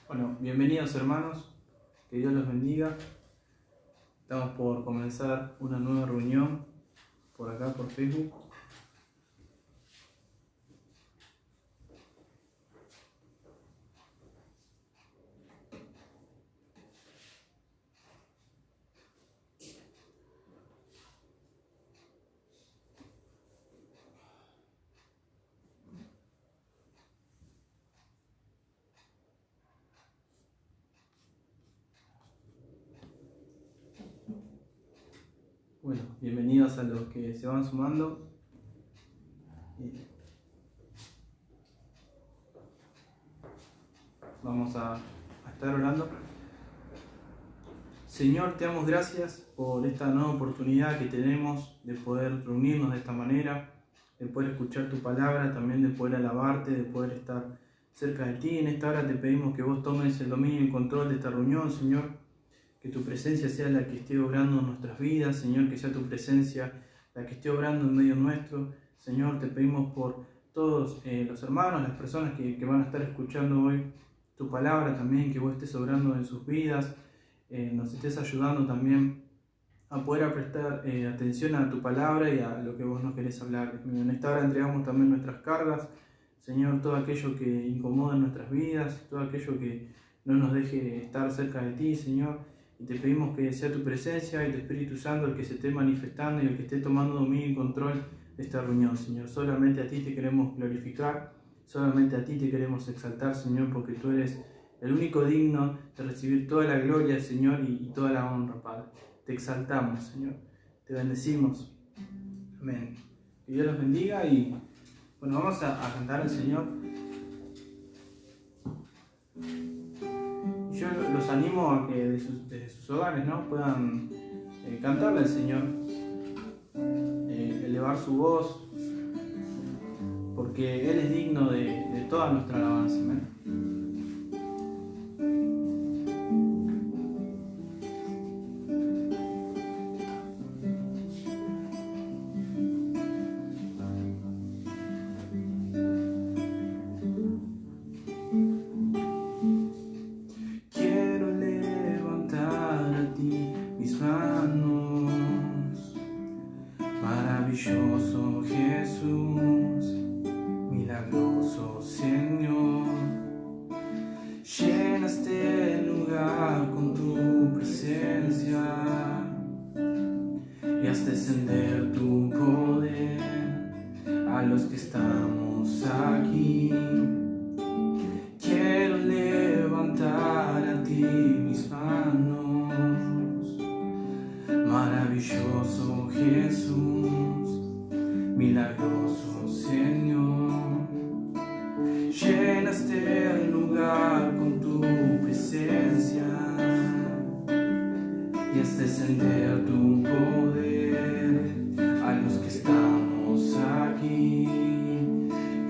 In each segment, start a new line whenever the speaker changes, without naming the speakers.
Bueno, bienvenidos hermanos, que Dios los bendiga. Estamos por comenzar una nueva reunión por acá, por Facebook. Bueno, bienvenidos a los que se van sumando. Vamos a estar orando. Señor, te damos gracias por esta nueva oportunidad que tenemos de poder reunirnos de esta manera, de poder escuchar tu palabra, también de poder alabarte, de poder estar cerca de ti. En esta hora te pedimos que vos tomes el dominio y el control de esta reunión, Señor. Que tu presencia sea la que esté obrando en nuestras vidas, Señor, que sea tu presencia la que esté obrando en medio nuestro. Señor, te pedimos por todos los hermanos, las personas que van a estar escuchando hoy tu palabra también, que vos estés obrando en sus vidas, nos estés ayudando también a poder prestar atención a tu palabra y a lo que vos nos querés hablar. En esta hora entregamos también nuestras cargas, Señor, todo aquello que incomoda en nuestras vidas, todo aquello que no nos deje estar cerca de ti, Señor. Y te pedimos que sea tu presencia y tu Espíritu Santo el que se esté manifestando y el que esté tomando dominio y control de esta reunión, Señor. Solamente a ti te queremos glorificar, solamente a ti te queremos exaltar, Señor, porque tú eres el único digno de recibir toda la gloria, Señor, y toda la honra, Padre. Te exaltamos, Señor. Te bendecimos. Amén. Que Dios los bendiga y bueno, vamos a cantar al Señor. Yo los animo a que desde sus hogares, ¿no?, puedan cantarle al Señor, elevar su voz, porque Él es digno de toda nuestra alabanza. ¿Amén? Maravilloso Jesús, milagroso Señor, llenaste el lugar con tu presencia y haz descender tu poder a los que estamos aquí. Quiero levantar a ti mis manos, maravilloso Jesús, milagroso Señor, llenaste el lugar con tu presencia y haz descender tu poder a los que estamos aquí.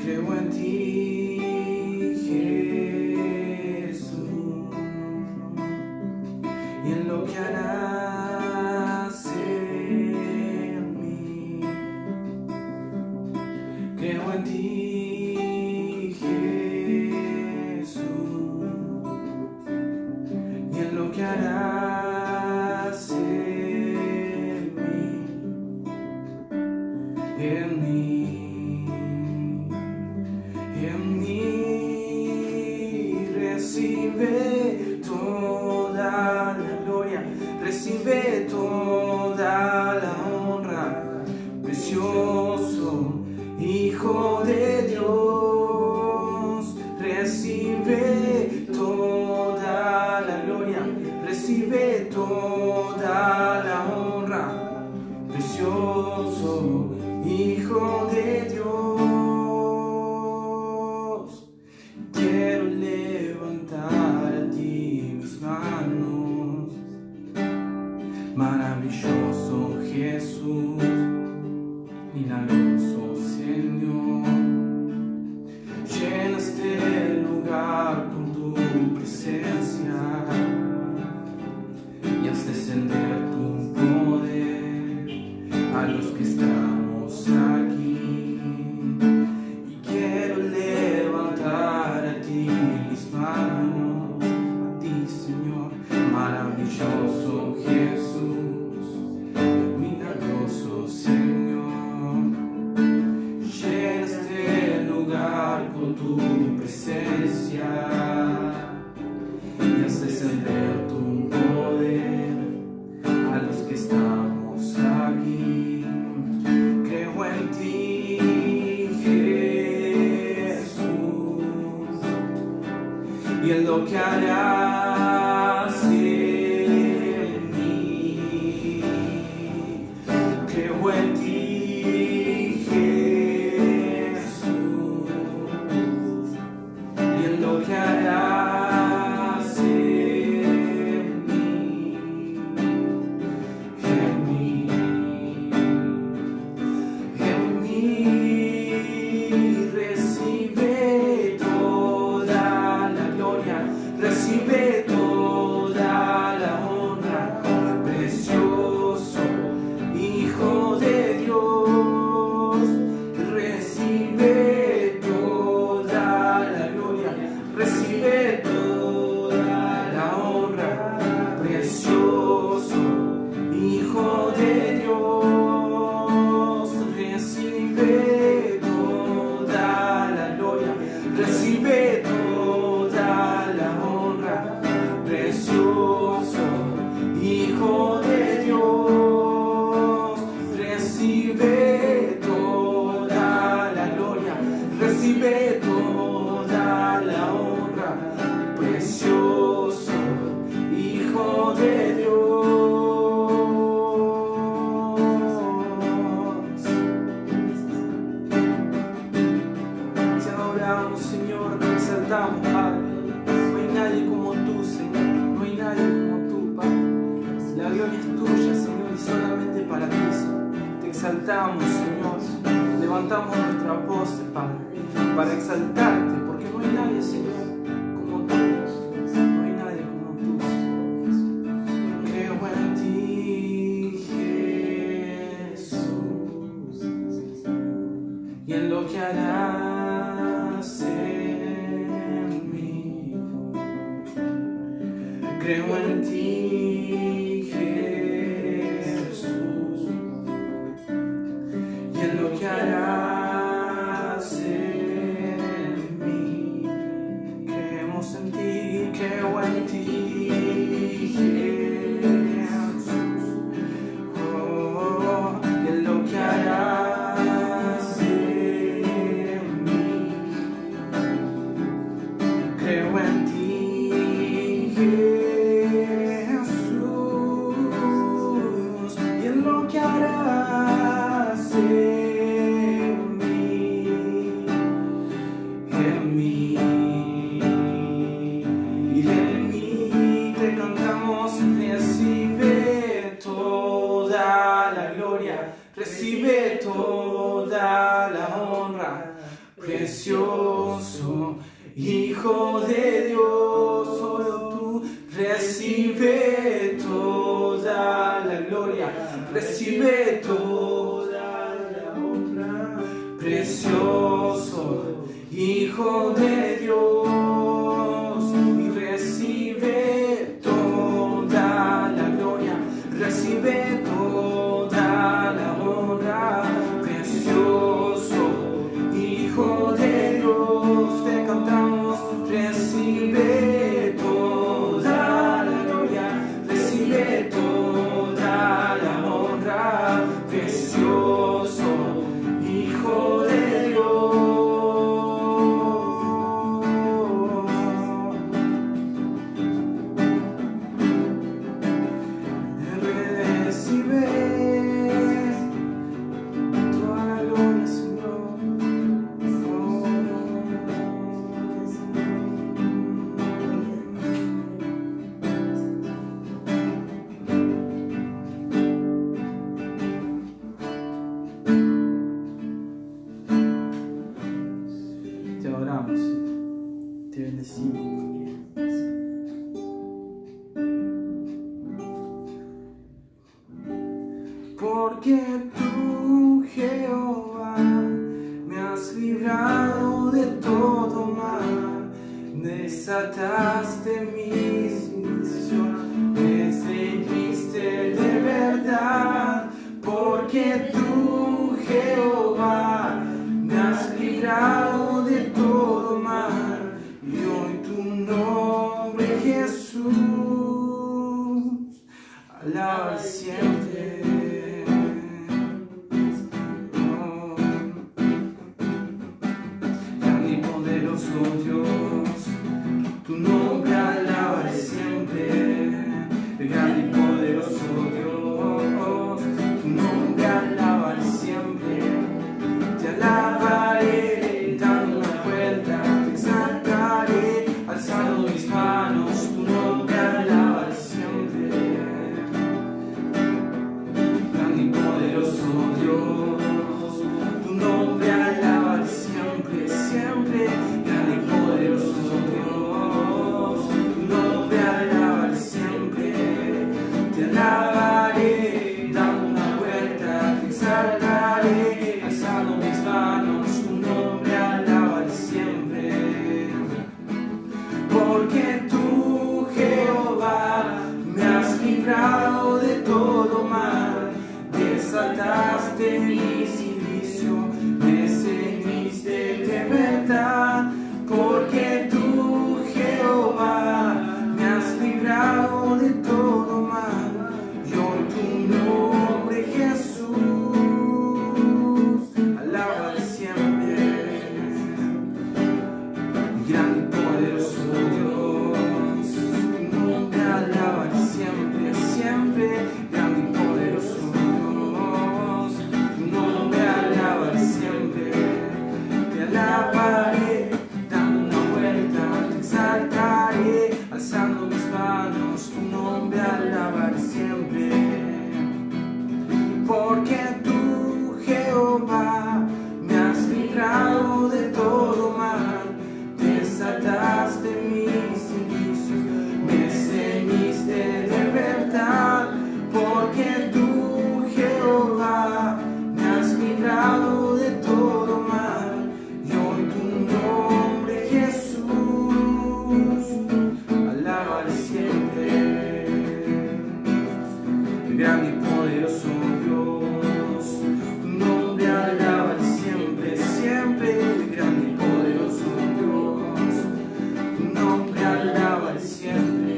Creo en ti, Jesús, y en lo que harás en mí. Creo en ti, Jesús, y en lo que harás en mí, en mí, recibe toda la gloria, recibe toda la honra, precioso Hijo de Dios, recibe toda la gloria, recibe toda la honra, precioso Hijo de Dios. Quiero levantar a ti mis manos, maravilloso Jesús, milagroso Señor, llenaste el lugar con tu presencia y haz descender tu poder a los que estamos aquí. Y quiero levantar a ti mis manos, con tu presencia y haces ver tu poder a los que estamos aquí. Creo en ti, Jesús, y en lo que harás en mí. Creo en ti, Jesús, y en lo que harás en mí. En mí recibe toda la gloria, recibe toda la honra, precioso Hijo de Dios. Recibe toda la gloria, recibe toda la honra, precioso Hijo de Dios. Recibe toda la gloria, recibe toda la honra, precioso Hijo de Dios. Recibe toda la gloria, recibe toda la honra, precioso Hijo de Dios. Te adoramos, Señor, te exaltamos, Padre. No hay nadie como tú, Señor, no hay nadie como tú, Padre. La gloria es tuya, Señor, y solamente para ti, Señor. Te exaltamos, Señor. Levantamos nuestras voces, Padre, para exaltarte, porque no hay nadie, Señor, como tú. No hay nadie como tú, Señor. Creo en ti, Jesús, y en lo que harás en mí. Creo en ti, Jesús, y en lo que harás en mí. Creemos en ti, creo en ti, Jesús, oh, y en lo que harás en mí. Creo en ti, Jesús, y en lo que harás en mí, en mí, y en mí te cantamos. Recibe toda la gloria, recibe toda la honra, precioso Hijo de Dios. Solo tú recibe toda la gloria, recibe toda la honra, precioso Hijo de Dios. Y recibe toda la gloria, recibe toda la honra, precioso Hijo de Dios. Te cantamos, recibe toda la gloria, recibe toda la honra, precioso Hijo de Dios. Recibe toda la gloria, Señor. Te adoramos, te bendecimos. Porque tú, Jehová, me has librado de todo mal, desataste mi sumisión, me seguiste de verdad. Porque tú, Jehová, me has librado de todo Dios, tu nombre alabaré siempre, grande y poderoso Dios, tu nombre alabaré siempre, te alabaré dando una vuelta, te exaltaré alzando mis manos, tu nombre alabaré siempre, grande y poderoso Dios, tu nombre alabaré siempre, siempre, grande y poderoso Dios, tu nombre alabaré siempre, te alabaré dando una vuelta, te exaltaré alzando mis manos, tu nombre alabaré siempre, porque tú, Jehová, me has librado de todo mal, desataste mi silicio, me ceñiste de verdad, porque tú, Jehová, me has librado de todo mal, yo tu nombre, Jesús, alabaré siempre, grande y poderoso Dios, tu nombre alabaré siempre, siempre, grande y poderoso Dios, tu nombre alabaré siempre, te alabaré dando una vuelta, te exaltaré alzando mis manos, tu nombre alabaré siempre, porque tú, Jehová, me has librado de todo mal, desataste mis indicios, me ceñiste de verdad, porque tú, Jehová, me has librado de todo mal, yo tu nombre, Jesús, alabaré siempre, grande y poderoso Dios, tu nombre alabaré siempre, siempre, grande y poderoso Dios, tu nombre alabaré siempre.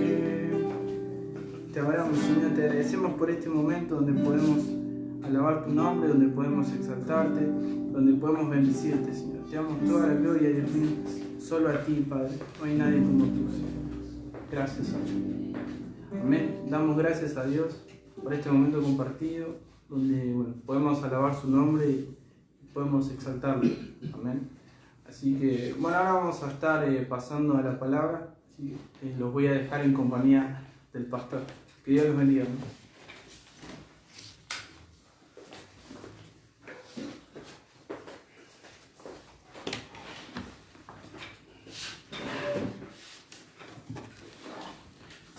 Te adoramos, Señor, te agradecemos por este momento donde podemos alabar tu nombre, donde podemos exaltarte, donde podemos bendecirte, Señor. Te damos toda la gloria, Dios mío, solo a ti, Padre, no hay nadie como tú, Señor. Gracias, Señor. Amén. Damos gracias a Dios por este momento compartido, donde podemos alabar su nombre y podemos exaltarlo. Amén. Así que, ahora vamos a estar pasando a la palabra. Así que, los voy a dejar en compañía del pastor. Que Dios los bendiga.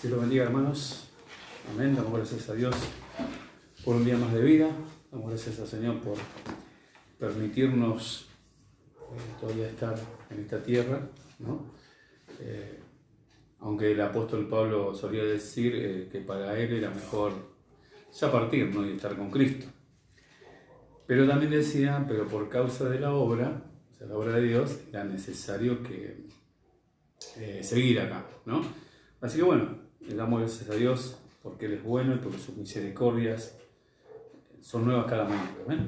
Dios los bendiga, hermanos. Amén. Damos gracias a Dios por un día más de vida. Damos gracias al Señor por permitirnos todavía estar en esta tierra, ¿no? Aunque el apóstol Pablo solía decir que para él era mejor ya partir, ¿no? Y estar con Cristo. Pero también decía, pero por causa de la obra, o sea, la obra de Dios, era necesario que seguir acá, ¿no? Así que bueno, le damos gracias a Dios porque Él es bueno y porque sus misericordias son nuevas cada mañana.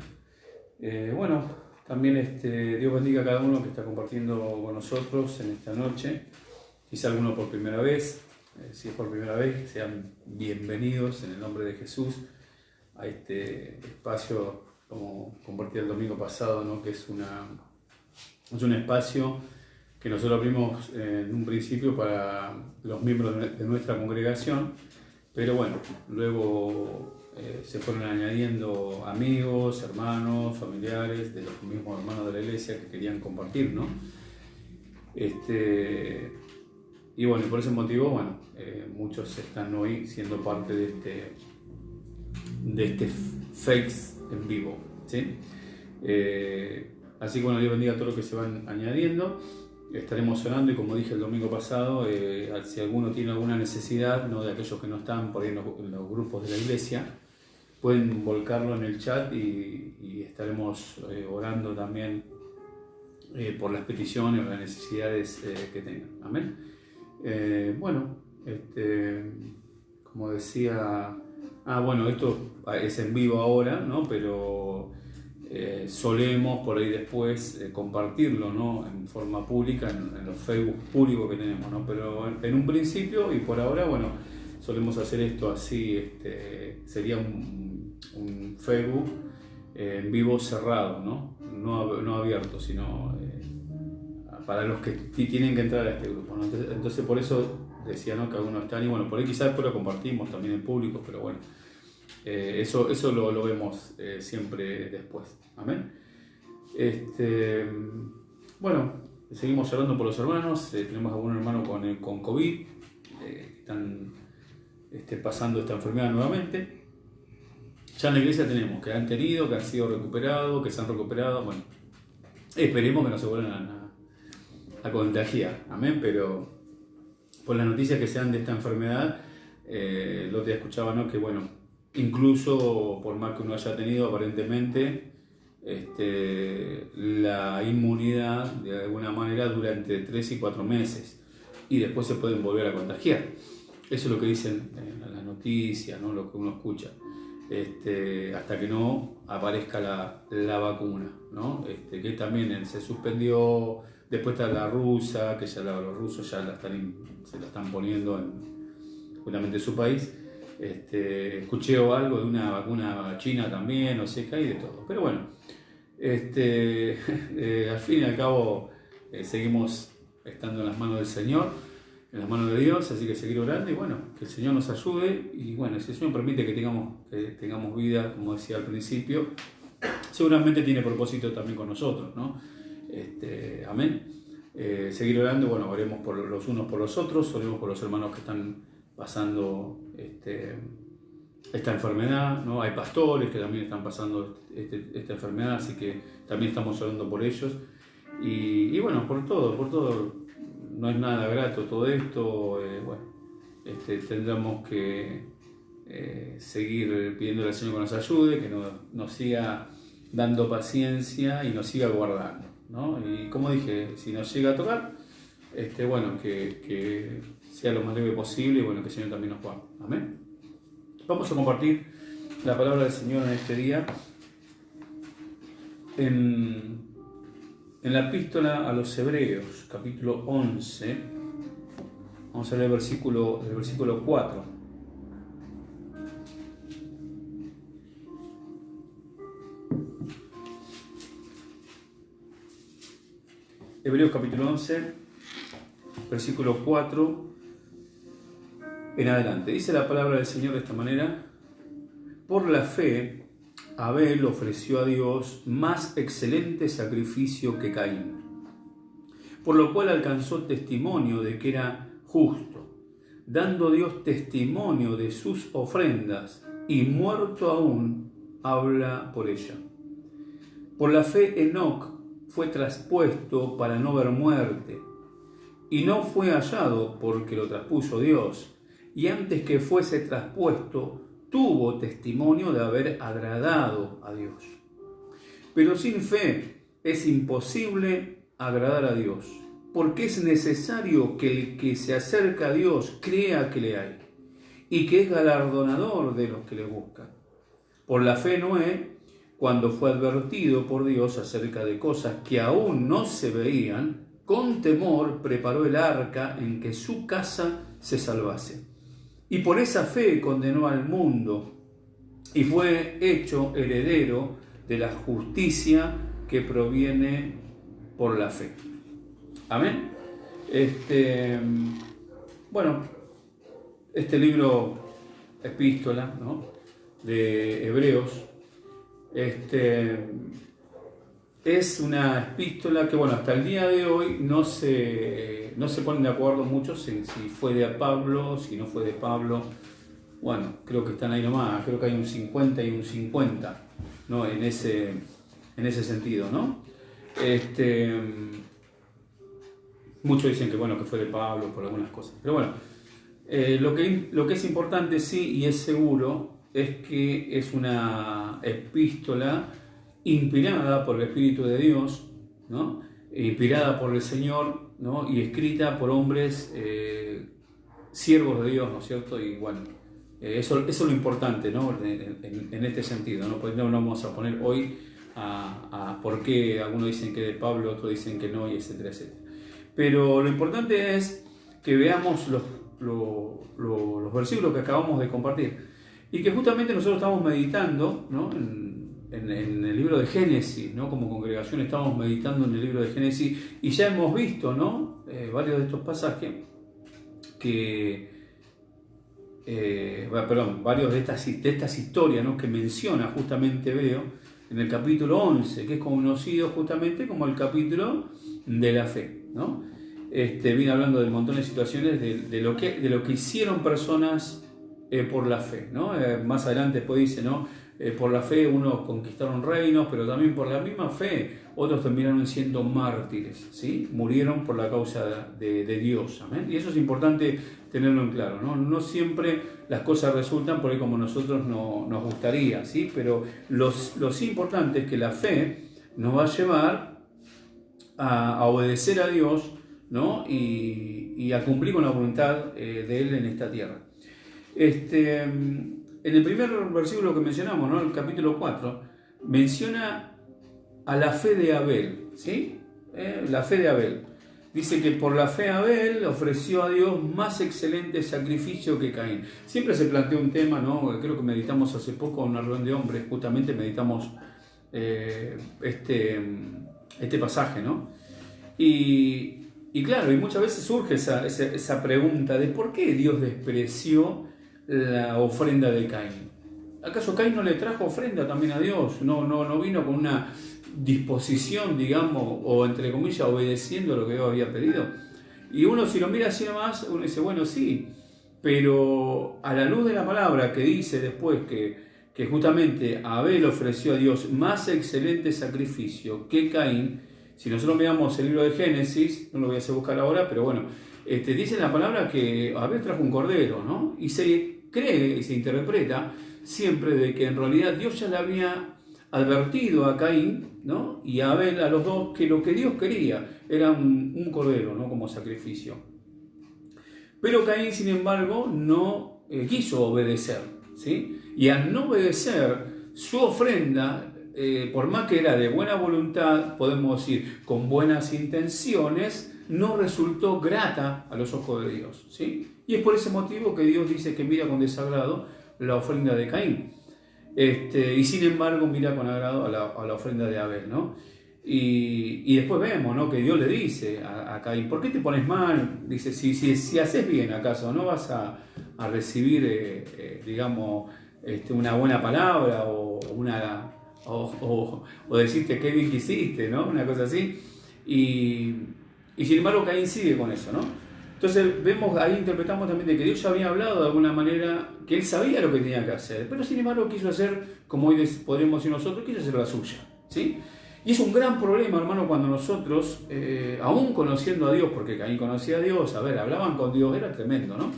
Bueno, también Dios bendiga a cada uno que está compartiendo con nosotros en esta noche. Quizá alguno por primera vez, si es por primera vez, sean bienvenidos en el nombre de Jesús a este espacio, como compartí el domingo pasado, ¿no? Que es un espacio que nosotros abrimos en un principio para los miembros de nuestra congregación, pero bueno, luego se fueron añadiendo amigos, hermanos, familiares de los mismos hermanos de la iglesia que querían compartir, ¿no? Y bueno, por ese motivo, muchos están hoy siendo parte de este Fakes en vivo, ¿sí? Así que bueno, Dios bendiga a todos los que se van añadiendo. Estaremos orando y como dije el domingo pasado, si alguno tiene alguna necesidad, ¿no? De aquellos que no están por ahí en los grupos de la iglesia, pueden volcarlo en el chat y estaremos orando también por las peticiones o las necesidades que tengan. Amén. Como decía, esto es en vivo ahora, ¿no? Pero solemos por ahí después compartirlo, ¿no? En forma pública, en los Facebook públicos que tenemos, ¿no? Pero en un principio y por ahora, bueno, solemos hacer esto así, sería un Facebook en vivo cerrado, ¿no? No abierto, sino para los que tienen que entrar a este grupo, ¿no? Entonces por eso decía, ¿no? Que algunos están, y bueno, por ahí quizás después lo compartimos también en público, pero bueno, eso lo vemos siempre después. Amén. Bueno, seguimos orando por los hermanos. Tenemos algún hermano con COVID, que están pasando esta enfermedad nuevamente. Ya en la iglesia tenemos que han tenido, que han sido recuperados, que se han recuperado. Bueno, esperemos que no se vuelvan a contagiar. Amén. Pero por las noticias que sean de esta enfermedad, el otro día escuchaba, ¿no? Que bueno, incluso por más que uno haya tenido aparentemente la inmunidad de alguna manera dura entre 3 y 4 meses y después se pueden volver a contagiar. Eso es lo que dicen en las noticias, ¿no? Lo que uno escucha, hasta que no aparezca la vacuna, ¿no? Que también se suspendió. Después está la rusa, que ya los rusos ya se la están poniendo justamente en su país. Escuché algo de una vacuna china también, no sé qué hay de todo. Pero bueno, al fin y al cabo seguimos estando en las manos del Señor, en las manos de Dios, así que seguir orando y bueno, que el Señor nos ayude. Y bueno, si el Señor permite que tengamos vida, como decía al principio, seguramente tiene propósito también con nosotros, ¿no? Amén. Seguir orando, bueno, oremos por los unos por los otros, oremos por los hermanos que están pasando esta enfermedad, ¿no? Hay pastores que también están pasando esta enfermedad, así que también estamos orando por ellos. Y bueno, por todo, no es nada grato todo esto. Bueno, tendremos que seguir pidiendo al Señor que nos ayude, que nos siga dando paciencia y nos siga guardando, ¿no? Y como dije, si nos llega a tocar, bueno, que sea lo más leve posible y bueno, que el Señor también nos guarde. Amén. Vamos a compartir la palabra del Señor en este día en la epístola a los Hebreos, capítulo 11. Vamos a leer el versículo 4. Hebreos capítulo 11, versículo 4 en adelante. Dice la palabra del Señor de esta manera: por la fe, Abel ofreció a Dios más excelente sacrificio que Caín, por lo cual alcanzó testimonio de que era justo, dando Dios testimonio de sus ofrendas, y muerto aún habla por ella. Por la fe, Enoc fue traspuesto para no ver muerte, y no fue hallado porque lo traspuso Dios, y antes que fuese traspuesto, tuvo testimonio de haber agradado a Dios. Pero sin fe es imposible agradar a Dios, porque es necesario que el que se acerca a Dios crea que le hay, y que es galardonador de los que le buscan. Por la fe, Noé, cuando fue advertido por Dios acerca de cosas que aún no se veían, con temor preparó el arca en que su casa se salvase. Y por esa fe condenó al mundo y fue hecho heredero de la justicia que proviene por la fe. Amén. Bueno, este libro, epístola, ¿no?, de Hebreos, es una epístola que, bueno, hasta el día de hoy no se ponen de acuerdo muchos si fue de Pablo, si no fue de Pablo. Bueno, creo que están ahí nomás, creo que hay un 50 y un 50, ¿no?, en ese sentido, ¿no? Muchos dicen que, bueno, que fue de Pablo por algunas cosas, pero bueno, lo que es importante, sí, y es seguro, es que es una epístola inspirada por el Espíritu de Dios, ¿no?, inspirada por el Señor, ¿no?, y escrita por hombres siervos de Dios, ¿no es cierto? Y bueno, eso es lo importante, ¿no?, en este sentido, ¿no? Pues no vamos a poner hoy a por qué. Algunos dicen que de Pablo, otros dicen que no, y etcétera, etcétera. Pero lo importante es que veamos los versículos que acabamos de compartir y que justamente nosotros estamos meditando, ¿no?, en el libro de Génesis, ¿no? Como congregación estamos meditando en el libro de Génesis y ya hemos visto, ¿no?, varios de estos pasajes varios de estas historias, ¿no?, que menciona justamente Hebreo en el capítulo 11, que es conocido justamente como el capítulo de la fe, ¿no? Viene hablando de un montón de situaciones de lo que hicieron personas por la fe, ¿no? Más adelante después dice, ¿no?, por la fe unos conquistaron reinos, pero también por la misma fe otros terminaron siendo mártires, ¿sí? Murieron por la causa de Dios, ¿amén? Y eso es importante tenerlo en claro, ¿no? No siempre las cosas resultan por ahí como nosotros nos gustaría, ¿sí? Pero lo importante es que la fe nos va a llevar a obedecer a Dios, ¿no?, y a cumplir con la voluntad de Él en esta tierra. En el primer versículo que mencionamos, ¿no?, el capítulo 4, menciona a la fe de Abel, ¿sí? La fe de Abel. Dice que por la fe Abel ofreció a Dios más excelente sacrificio que Caín. Siempre se plantea un tema, ¿no?, creo que meditamos hace poco en una reunión de hombres, justamente meditamos este pasaje, ¿no? Y claro, y muchas veces surge esa pregunta de por qué Dios despreció la ofrenda de Caín. ¿Acaso Caín no le trajo ofrenda también a Dios? No vino con una disposición, digamos, o entre comillas, obedeciendo lo que Dios había pedido. Y uno, si lo mira así nomás, uno dice, bueno, sí, pero a la luz de la palabra que dice después que justamente Abel ofreció a Dios más excelente sacrificio que Caín, si nosotros miramos el libro de Génesis, no lo voy a hacer buscar ahora, pero bueno, dice la palabra que Abel trajo un cordero, ¿no? Y se cree y se interpreta siempre de que en realidad Dios ya le había advertido a Caín, ¿no?, y a Abel, a los dos, que lo que Dios quería era un cordero, ¿no?, como sacrificio. Pero Caín, sin embargo, no quiso obedecer, ¿sí? Y al no obedecer, su ofrenda, por más que era de buena voluntad, podemos decir, con buenas intenciones, no resultó grata a los ojos de Dios, ¿sí? Y es por ese motivo que Dios dice que mira con desagrado la ofrenda de Caín. Y sin embargo mira con agrado a la ofrenda de Abel, ¿no? Y después vemos, ¿no?, que Dios le dice a Caín, ¿por qué te pones mal? Dice, si haces bien, ¿acaso no vas a recibir, digamos, una buena palabra o decirte qué bien que hiciste, ¿no? Una cosa así. Y sin embargo Caín sigue con eso, ¿no? Entonces vemos, ahí interpretamos también de que Dios ya había hablado de alguna manera, que Él sabía lo que tenía que hacer, pero sin embargo quiso hacer, como hoy podríamos decir nosotros, quiso hacer la suya, ¿sí? Y es un gran problema, hermano, cuando nosotros, aún conociendo a Dios, porque Caín conocía a Dios, hablaban con Dios, era tremendo, ¿no?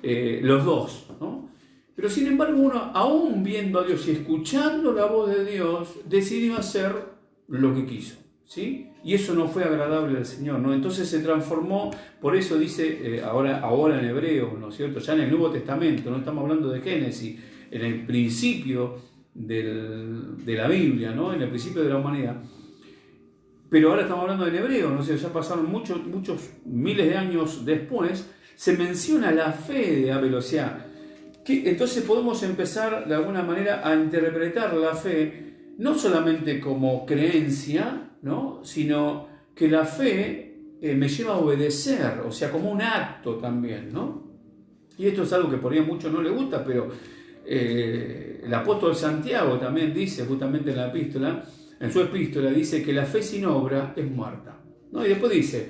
Los dos, ¿no? Pero sin embargo uno, aún viendo a Dios y escuchando la voz de Dios, decidió hacer lo que quiso, ¿sí? Y eso no fue agradable al Señor, ¿no? Entonces se transformó, por eso dice ahora en hebreo, ¿no es cierto? Ya en el Nuevo Testamento, no estamos hablando de Génesis, en el principio de la Biblia, ¿no?, en el principio de la humanidad. Pero ahora estamos hablando en hebreo, ¿no? O sea, ya pasaron muchos miles de años después, se menciona la fe de Abel, o sea, que entonces podemos empezar de alguna manera a interpretar la fe no solamente como creencia, ¿no?, sino que la fe me lleva a obedecer, o sea, como un acto también, ¿no? Y esto es algo que por ahí a muchos no les gusta, pero el apóstol Santiago también dice, justamente en su epístola, dice que la fe sin obra es muerta, ¿no? Y después dice,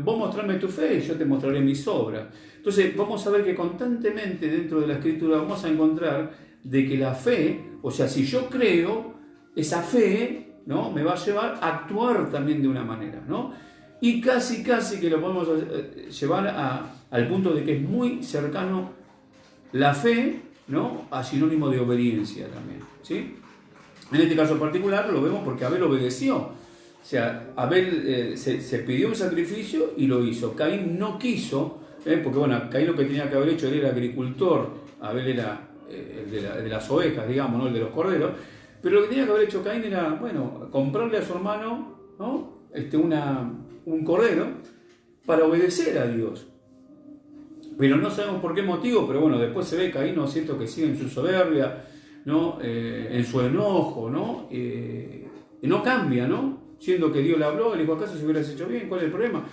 vos mostrarme tu fe y yo te mostraré mis obras. Entonces vamos a ver que constantemente dentro de la Escritura vamos a encontrar de que la fe, o sea, si yo creo, esa fe, ¿no?, me va a llevar a actuar también de una manera, ¿no? Y casi que lo podemos llevar al punto de que es muy cercano la fe, ¿no?, a sinónimo de obediencia también, ¿sí? En este caso particular lo vemos porque Abel obedeció. O sea, Abel se pidió un sacrificio y lo hizo. Caín no quiso, porque bueno, Caín lo que tenía que haber hecho, él era agricultor, Abel era el de las ovejas, digamos, ¿no?, el de los corderos. Pero lo que tenía que haber hecho Caín era, bueno, comprarle a su hermano, ¿no? Un cordero para obedecer a Dios. Pero no sabemos por qué motivo, pero bueno, después se ve Caín, ¿no es cierto?, que sigue en su soberbia, ¿no? En su enojo, ¿no? No cambia, ¿no? Siendo que Dios le habló, le dijo, ¿acaso si hubieras hecho bien? ¿Cuál es el problema?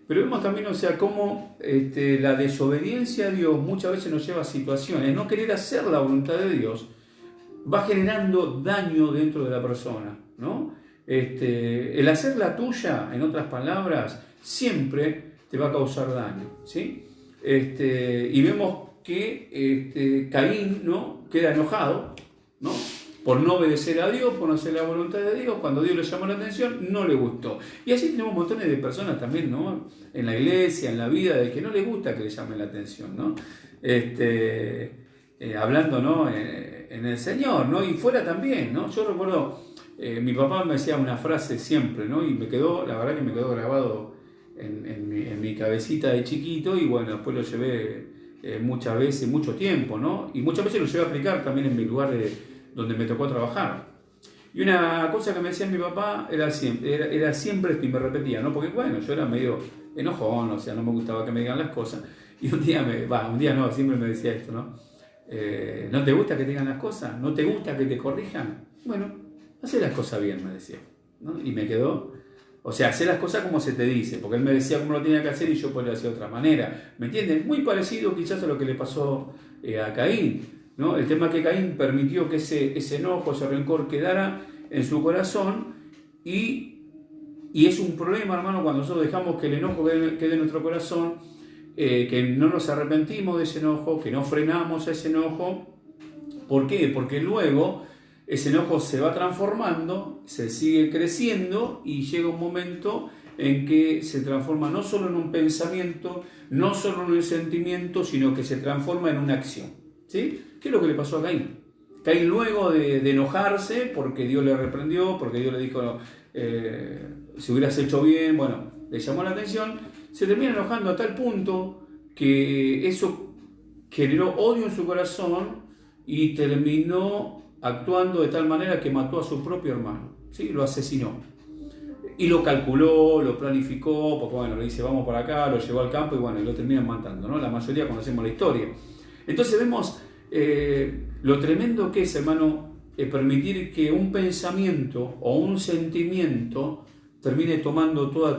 Pero vemos también, o sea, cómo la desobediencia a Dios muchas veces nos lleva a situaciones, no querer hacer la voluntad de Dios, va generando daño dentro de la persona, ¿no? El hacer la tuya, en otras palabras, siempre te va a causar daño, ¿sí? Y vemos que Caín, ¿no?, queda enojado, ¿no?, por no obedecer a Dios, por no hacer la voluntad de Dios. Cuando Dios le llamó la atención, no le gustó. Y así tenemos montones de personas también, ¿no?, en la iglesia, en la vida, de que no les gusta que le llamen la atención, ¿no? Hablando, ¿no?, en el Señor, ¿no?, y fuera también, ¿no? Yo recuerdo, mi papá me decía una frase siempre, ¿no?, y la verdad que me quedó grabado en mi cabecita de chiquito, y bueno, después lo llevé muchas veces, mucho tiempo, ¿no? Y muchas veces lo llevé a aplicar también en mi lugar donde me tocó trabajar. Y una cosa que me decía mi papá era siempre esto, y me repetía, ¿no? Porque bueno, yo era medio enojón, o sea, no me gustaba que me digan las cosas. Y un día siempre me decía esto, ¿no? ¿No te gusta que te digan las cosas? ¿No te gusta que te corrijan? Bueno, haz las cosas bien, me decía, ¿no? Y me quedó, o sea, hacer las cosas como se te dice, porque él me decía cómo lo tenía que hacer y yo podía hacer de otra manera, ¿me entiendes? Muy parecido quizás a lo que le pasó a Caín, ¿no? El tema es que Caín permitió que ese enojo, ese rencor quedara en su corazón, y es un problema, hermano, cuando nosotros dejamos que el enojo quede en nuestro corazón, que no nos arrepentimos de ese enojo, que no frenamos ese enojo. ¿Por qué? Porque luego ese enojo se va transformando, se sigue creciendo, y llega un momento en que se transforma no solo en un pensamiento, no solo en un sentimiento, sino que se transforma en una acción, ¿sí? ¿Qué es lo que le pasó a Caín? Caín, luego de enojarse porque Dios le reprendió, porque Dios le dijo, si hubieras hecho bien, bueno, le llamó la atención, se termina enojando a tal punto que eso generó odio en su corazón y terminó actuando de tal manera que mató a su propio hermano, ¿sí? Lo asesinó. Y lo calculó, lo planificó, porque bueno, le dice vamos por acá, lo llevó al campo y bueno, y lo terminan matando, ¿no? La mayoría conocemos la historia. Entonces vemos lo tremendo que es, hermano, permitir que un pensamiento o un sentimiento termine tomando todo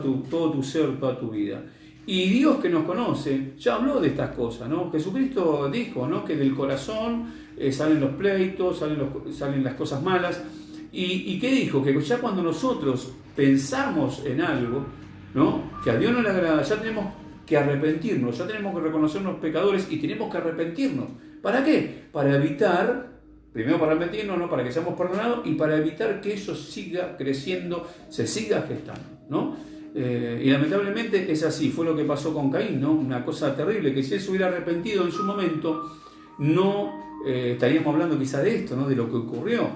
tu ser, toda tu vida. Y Dios, que nos conoce, ya habló de estas cosas, ¿no? Jesucristo dijo, ¿no?, que del corazón salen los pleitos, salen las cosas malas. ¿Y qué dijo? Que ya cuando nosotros pensamos en algo, ¿no?, que a Dios no le agrada, ya tenemos que arrepentirnos, ya tenemos que reconocernos pecadores y tenemos que arrepentirnos. ¿Para qué? Para evitar, primero para arrepentirnos, ¿no?, para que seamos perdonados, y para evitar que eso siga creciendo, se siga gestando, ¿no? Y lamentablemente es así, fue lo que pasó con Caín, ¿no? Una cosa terrible, que si él se hubiera arrepentido en su momento, no estaríamos hablando quizá de esto, ¿no?, de lo que ocurrió.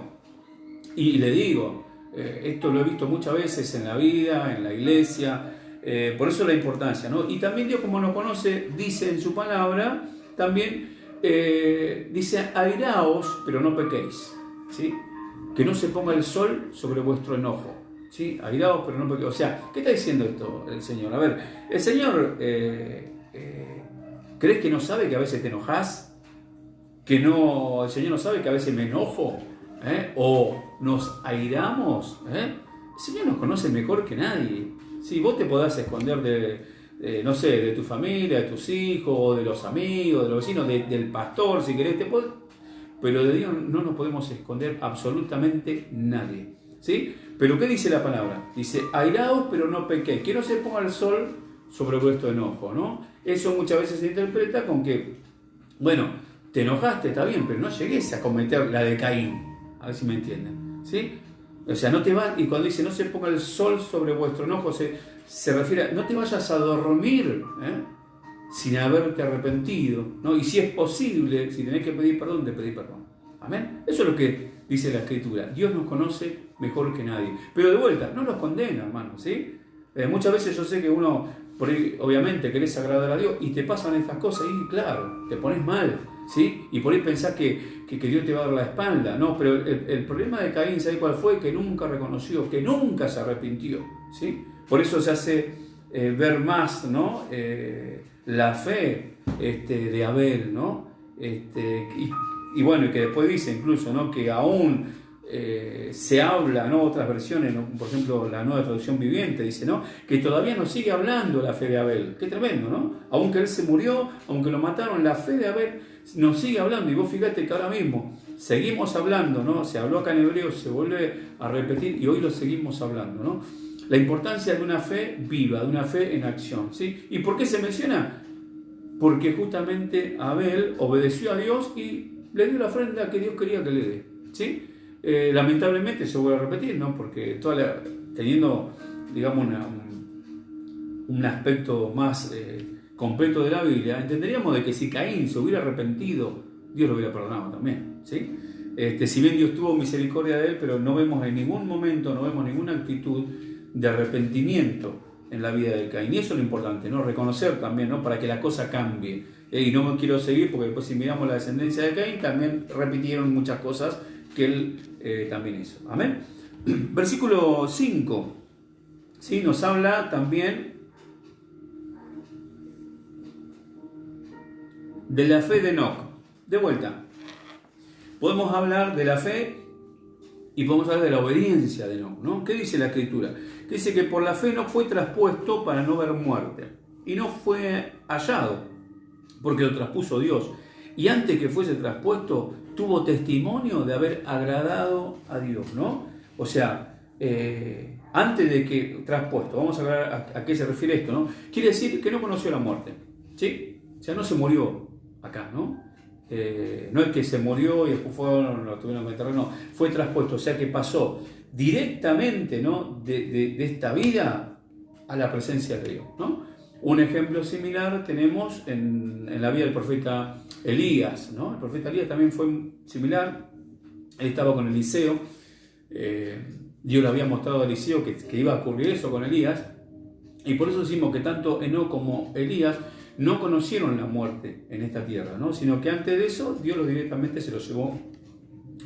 Y le digo, esto lo he visto muchas veces en la vida, en la iglesia, por eso la importancia, ¿no? Y también Dios, como nos conoce, dice en su palabra, también dice, airaos, pero no pequéis, ¿sí? Que no se ponga el sol sobre vuestro enojo, ¿sí? Airaos, pero no pequéis. O sea, ¿qué está diciendo esto el Señor? A ver, el Señor, ¿crees que no sabe que a veces te enojas? El Señor no sabe que a veces me enojo, o nos airamos, El Señor nos conoce mejor que nadie. Sí, vos te podás esconder de tu familia, de tus hijos, de los amigos, de los vecinos, del pastor, si querés, pero de Dios no nos podemos esconder absolutamente nadie, ¿sí? Pero ¿qué dice la palabra? Dice, airaos, pero no pequéis, que no se ponga el sol sobre vuestro enojo, ¿no? Eso muchas veces se interpreta con que, bueno, te enojaste, está bien, pero no llegues a cometer la de Caín, a ver si me entienden, ¿sí? O sea, no te vas, y cuando dice no se ponga el sol sobre vuestro enojo, se refiere a no te vayas a dormir sin haberte arrepentido, ¿no? Y si es posible, si tenés que pedir perdón, te pedís perdón. Amén. Eso es lo que dice la Escritura. Dios nos conoce mejor que nadie. Pero de vuelta, no los condena, hermano, ¿sí? Muchas veces yo sé que uno, por ahí, obviamente, querés agradar a Dios y te pasan estas cosas y claro, te pones mal. ¿sí? Y por ahí pensás que Dios te va a dar la espalda, ¿no? Pero el problema de Caín, ¿sabes cuál fue? Que nunca reconoció, que nunca se arrepintió, ¿sí? Por eso se hace ver más, ¿no? La fe de Abel, ¿no? Y bueno, y que después dice incluso, ¿no? Que aún se habla, ¿no? Otras versiones, ¿no? Por ejemplo, la Nueva Traducción Viviente dice, ¿no? Que todavía nos sigue hablando la fe de Abel. Qué tremendo, ¿no? Aunque él se murió, aunque lo mataron, la fe de Abel nos sigue hablando. Y vos fíjate que ahora mismo seguimos hablando, ¿no? Se habló acá en hebreo, se vuelve a repetir y hoy lo seguimos hablando, ¿no? La importancia de una fe viva, de una fe en acción, ¿sí? ¿Y por qué se menciona? Porque justamente Abel obedeció a Dios y le dio la ofrenda que Dios quería que le dé, ¿sí? Lamentablemente se vuelve a repetir, ¿no? Porque teniendo, digamos, un aspecto más completo de la Biblia, entenderíamos de que si Caín se hubiera arrepentido, Dios lo hubiera perdonado también, ¿sí? Si bien Dios tuvo misericordia de él, pero no vemos en ningún momento, no vemos ninguna actitud de arrepentimiento en la vida de Caín. Y eso es lo importante, ¿no? Reconocer también, ¿no? Para que la cosa cambie. Y no me quiero seguir porque después si miramos la descendencia de Caín, también repitieron muchas cosas que él también hizo. Amén. Versículo 5, ¿sí? Nos habla también de la fe de Enoc. De vuelta, podemos hablar de la fe y podemos hablar de la obediencia de Enoc, ¿no? ¿Qué dice la Escritura? Que dice que por la fe Enoc fue traspuesto para no ver muerte y no fue hallado porque lo traspuso Dios. Y antes que fuese traspuesto, tuvo testimonio de haber agradado a Dios, ¿no? O sea, antes de que traspuesto, vamos a ver a qué se refiere esto, ¿no? Quiere decir que no conoció la muerte, ¿sí? O sea, no se murió acá, ¿no? No es que se murió y después lo tuvieron que enterrar, no, fue traspuesto, o sea que pasó directamente, ¿no? de esta vida a la presencia de Dios, ¿no? Un ejemplo similar tenemos en la vida del profeta Elías, ¿no? El profeta Elías también fue similar, él estaba con Eliseo, Dios le había mostrado a Eliseo que iba a ocurrir eso con Elías, y por eso decimos que tanto Enoc como Elías no conocieron la muerte en esta tierra, ¿no? Sino que antes de eso Dios directamente se los llevó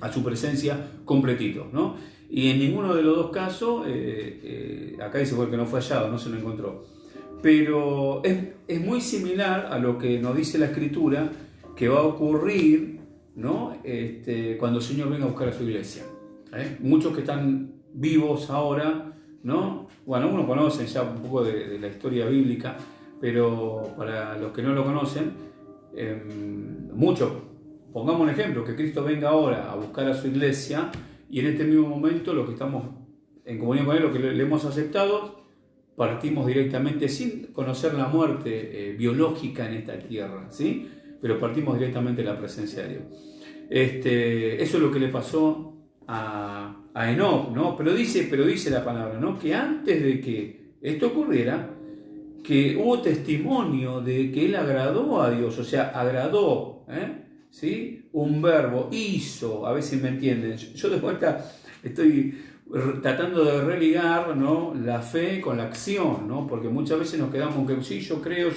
a su presencia completito, ¿no? Y en ninguno de los dos casos, acá dice que no fue hallado, no se lo encontró. Pero es muy similar a lo que nos dice la Escritura que va a ocurrir, ¿no? Cuando el Señor venga a buscar a su iglesia. Muchos que están vivos ahora, ¿no? Bueno, algunos conocen ya un poco de la historia bíblica, pero para los que no lo conocen, muchos, pongamos un ejemplo, que Cristo venga ahora a buscar a su iglesia y en este mismo momento los que estamos en comunión con Él, los que le hemos aceptado, partimos directamente sin conocer la muerte biológica en esta tierra, ¿sí? Pero partimos directamente de la presencia de Dios. Eso es lo que le pasó a Enoc, ¿no? Pero dice la palabra, ¿no? Que antes de que esto ocurriera, que hubo testimonio de que él agradó a Dios, o sea, agradó, ¿sí? Un verbo, hizo, a ver si me entienden. Yo de vuelta estoy tratando de religar, ¿no? La fe con la acción, ¿no? Porque muchas veces nos quedamos con que sí, yo creo,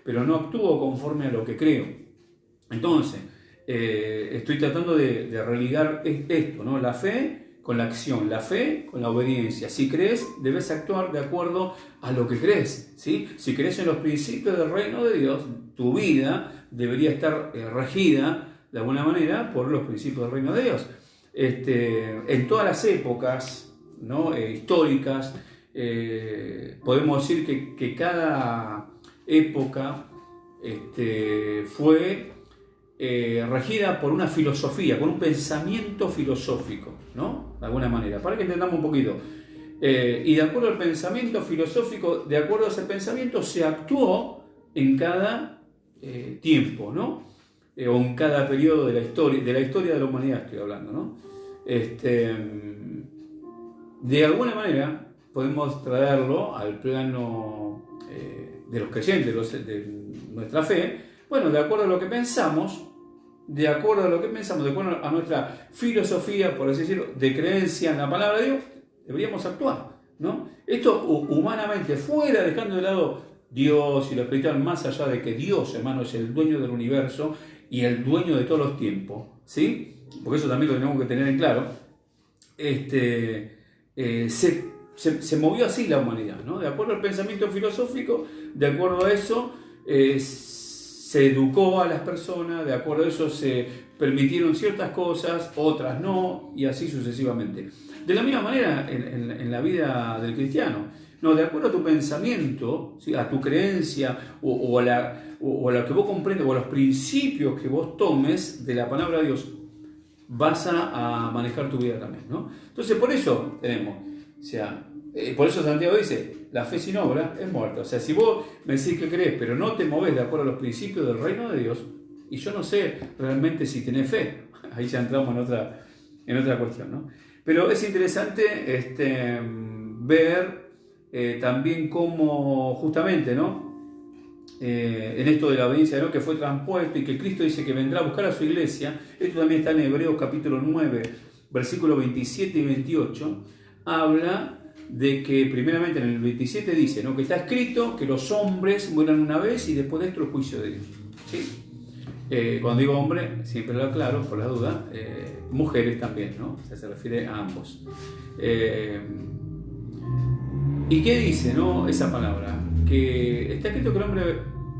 pero no actúo conforme a lo que creo. Entonces, estoy tratando de religar esto, ¿no? La fe con la acción, la fe con la obediencia. Si crees, debes actuar de acuerdo a lo que crees, ¿sí? Si crees en los principios del reino de Dios, tu vida debería estar regida de alguna manera por los principios del reino de Dios. En todas las épocas, ¿no? Históricas, podemos decir que cada época fue regida por una filosofía, por un pensamiento filosófico, ¿no? De alguna manera, para que entendamos un poquito. Y de acuerdo al pensamiento filosófico, de acuerdo a ese pensamiento, se actuó en cada tiempo, ¿no? O en cada periodo de la historia de la humanidad estoy hablando, ¿no? De alguna manera podemos traerlo al plano de los creyentes, de nuestra fe. Bueno, de acuerdo a lo que pensamos, de acuerdo a nuestra filosofía, por así decirlo, de creencia en la palabra de Dios, deberíamos actuar, ¿no? Esto humanamente, fuera, dejando de lado Dios y lo espiritual, más allá de que Dios, hermano, es el dueño del universo y el dueño de todos los tiempos, ¿sí? Porque eso también lo tenemos que tener en claro, se movió así la humanidad, ¿no? De acuerdo al pensamiento filosófico, de acuerdo a eso, se educó a las personas, de acuerdo a eso se permitieron ciertas cosas, otras no, y así sucesivamente. De la misma manera en la vida del cristiano, no, de acuerdo a tu pensamiento, ¿sí? A tu creencia o a lo que vos comprendes, o a los principios que vos tomes de la palabra de Dios, vas a manejar tu vida también, ¿no? Entonces, por eso tenemos, o sea, por eso Santiago dice, la fe sin obra es muerta. O sea, si vos me decís que crees, pero no te movés de acuerdo a los principios del reino de Dios, y yo no sé realmente si tenés fe, ahí ya entramos en otra cuestión, ¿no? Pero es interesante ver también cómo justamente, ¿no? En esto de la obediencia, ¿no? Que fue transpuesto y que Cristo dice que vendrá a buscar a su iglesia. Esto también está en Hebreos capítulo 9, versículos 27 y 28. Habla de que primeramente en el 27 dice, ¿no? Que está escrito que los hombres mueran una vez y después de esto el juicio de Dios, ¿sí? Cuando digo hombre, siempre lo aclaro por la duda, mujeres también, ¿no? O sea, se refiere a ambos. ¿Y qué dice, no, esa palabra? Que está escrito que el hombre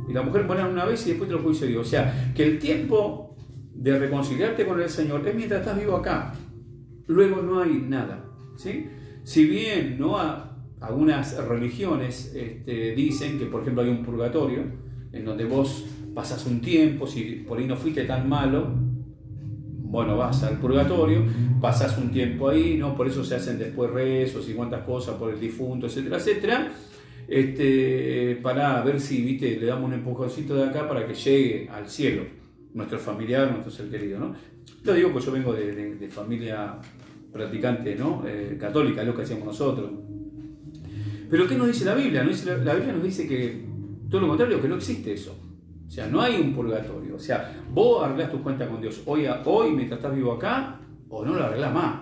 y la mujer mueran una vez y después del juicio de Dios. O sea, que el tiempo de reconciliarte con el Señor es mientras estás vivo acá. Luego no hay nada, ¿sí? Si bien no algunas religiones dicen que, por ejemplo, hay un purgatorio en donde vos pasás un tiempo, si por ahí no fuiste tan malo, bueno, vas al purgatorio, pasás un tiempo ahí, ¿no? Por eso se hacen después rezos y cuantas cosas por el difunto, etcétera, etcétera, para ver si, viste, le damos un empujoncito de acá para que llegue al cielo nuestro familiar, nuestro ser querido, ¿no? Lo digo porque yo vengo de familia practicante, ¿no? Católica, es lo que hacíamos nosotros. Pero ¿qué nos dice la Biblia? La Biblia nos dice que todo lo contrario, que no existe eso. O sea, no hay un purgatorio. O sea, vos arreglás tus cuentas con Dios hoy mientras estás vivo acá, o no lo arreglás más.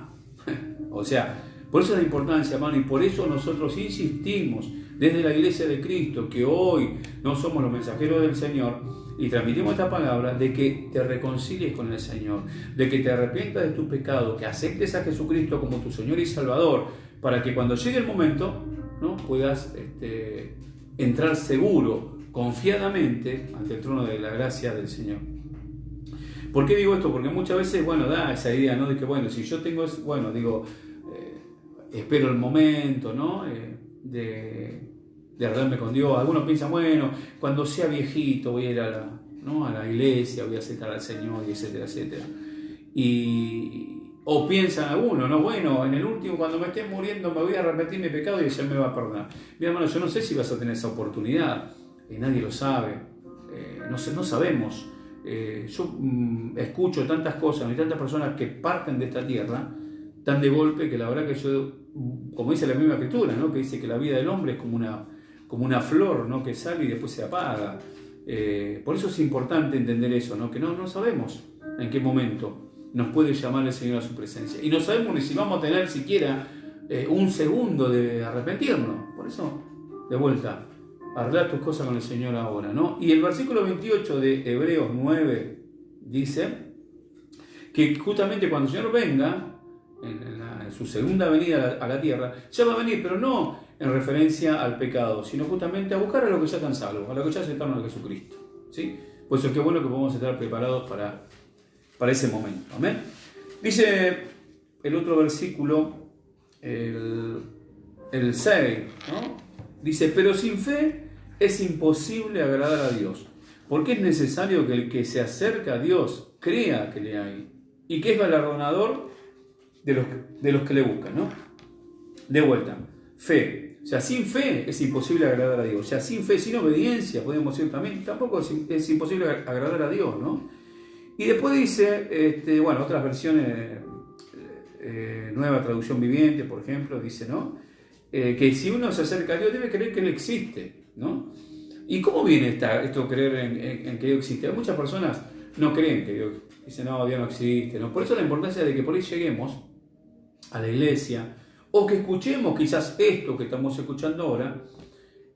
O sea, por eso es la importancia, hermano, y por eso nosotros insistimos desde la Iglesia de Cristo, que hoy no somos los mensajeros del Señor, y transmitimos esta palabra de que te reconcilies con el Señor, de que te arrepientas de tu pecado, que aceptes a Jesucristo como tu Señor y Salvador, para que cuando llegue el momento, ¿no? Puedas entrar seguro, confiadamente, ante el trono de la gracia del Señor. ¿Por qué digo esto? Porque muchas veces, bueno, da esa idea, ¿no? De que, bueno, si yo tengo, bueno, digo, espero el momento, ¿no? De arreglarme con Dios. Algunos piensan, bueno, cuando sea viejito voy a ir a la iglesia, voy a aceptar al Señor, y etcétera, etcétera. O piensan algunos, ¿no? Bueno, en el último, cuando me esté muriendo, me voy a arrepentir mi pecado y el Señor me va a perdonar. Mira, hermano, yo no sé si vas a tener esa oportunidad, nadie lo sabe, no sabemos. Yo escucho tantas cosas y tantas personas que parten de esta tierra tan de golpe que la verdad que yo, como dice la misma escritura, ¿no? Que dice que la vida del hombre es como una flor, ¿no? Que sale y después se apaga. Por eso es importante entender eso, ¿no? Que no sabemos en qué momento nos puede llamar el Señor a su presencia. Y no sabemos ni si vamos a tener siquiera un segundo de arrepentirnos. Por eso, de vuelta, arreglar tus cosas con el Señor ahora, ¿no? Y el versículo 28 de Hebreos 9 dice que justamente cuando el Señor venga, en su segunda venida a la tierra, ya va a venir, pero no en referencia al pecado, sino justamente a buscar a los que ya están salvos, a los que ya aceptaron a Jesucristo, ¿sí? Por eso es que bueno que podemos estar preparados para ese momento. Amén. Dice el otro versículo, el 6, ¿no? Dice, pero sin fe es imposible agradar a Dios, porque es necesario que el que se acerca a Dios crea que le hay y que es galardonador de los que le buscan, ¿no? De vuelta, fe. O sea, sin fe es imposible agradar a Dios. O sea, sin fe, sin obediencia, podemos decir también, tampoco es imposible agradar a Dios, ¿no? Y después dice, otras versiones, Nueva Traducción Viviente, por ejemplo, dice, ¿no? Que si uno se acerca a Dios debe creer que Él existe, ¿no? ¿Y cómo viene esto creer en que Dios existe? Hay muchas personas no creen que Dios, dicen, no, Dios no existe, ¿no? Por eso la importancia de que por ahí lleguemos a la iglesia, o que escuchemos quizás esto que estamos escuchando ahora,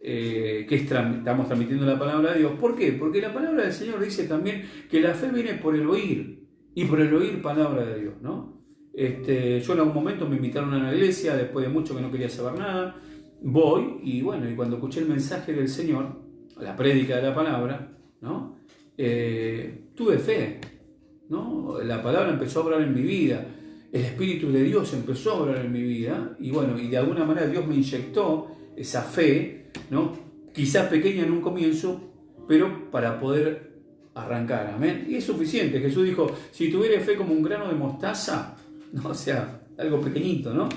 estamos transmitiendo la palabra de Dios. ¿Por qué? Porque la palabra del Señor dice también que la fe viene por el oír, y por el oír palabra de Dios, ¿no? Yo en algún momento me invitaron a una iglesia, después de mucho que no quería saber nada, voy, y bueno, y cuando escuché el mensaje del Señor, la prédica de la palabra, ¿no? Tuve fe, ¿no? La palabra empezó a obrar en mi vida, el Espíritu de Dios empezó a obrar en mi vida, y bueno, y de alguna manera Dios me inyectó esa fe, ¿no? Quizás pequeña en un comienzo, pero para poder arrancar, amén. Y es suficiente. Jesús dijo, si tuviera fe como un grano de mostaza, ¿no? O sea, algo pequeñito, ¿no?